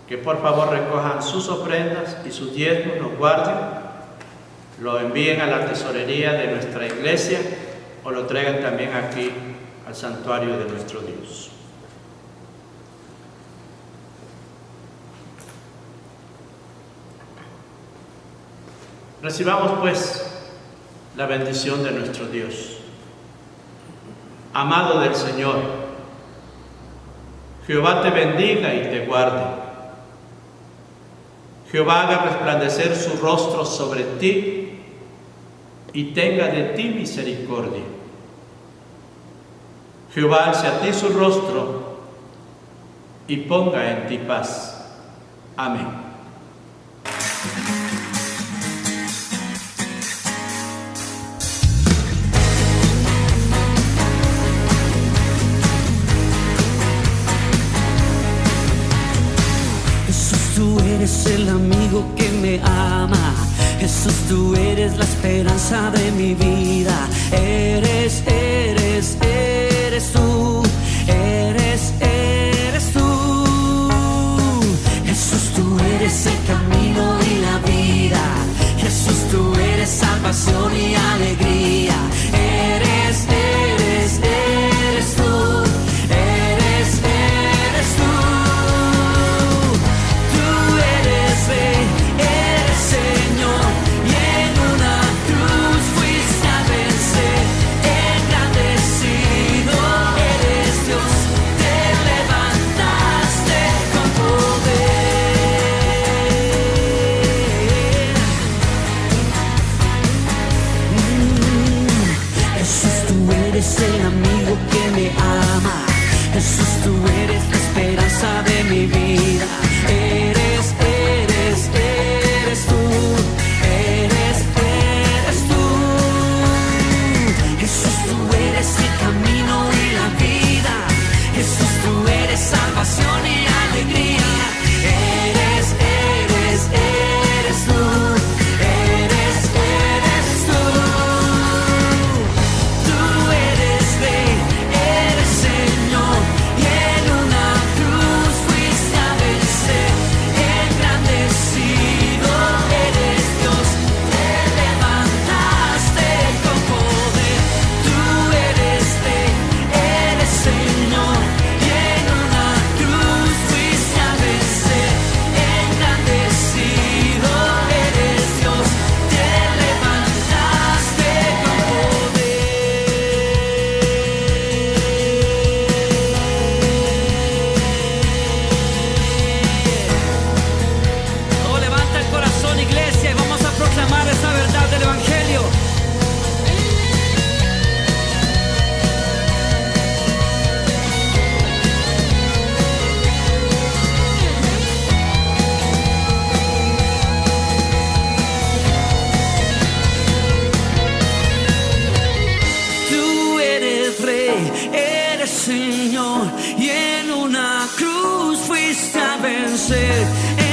[SPEAKER 7] que por favor recojan sus ofrendas y sus diezmos, los guarden, lo envíen a la tesorería de nuestra iglesia o lo traigan también aquí al santuario de nuestro Dios. Recibamos pues la bendición de nuestro Dios. Amado del Señor, Jehová te bendiga y te guarde. Jehová haga resplandecer su rostro sobre ti y tenga de ti misericordia. Jehová alce a ti su rostro y ponga en ti paz. Amén.
[SPEAKER 5] Tú eres el amigo que me ama, Jesús, tú eres la esperanza de mi vida. Eres tú, eres tú. Jesús, tú eres el camino y la vida. Jesús, tú eres salvación y alegría. Eres tú. Eres el amigo que me ama, Jesús, tú eres la esperanza de mi vida. Eres tú, eres tú. Jesús, tú eres el camino y la vida. Jesús, tú eres salvación y alegría. Eres tú, eres tú. Señor, y en una cruz fuiste a vencer.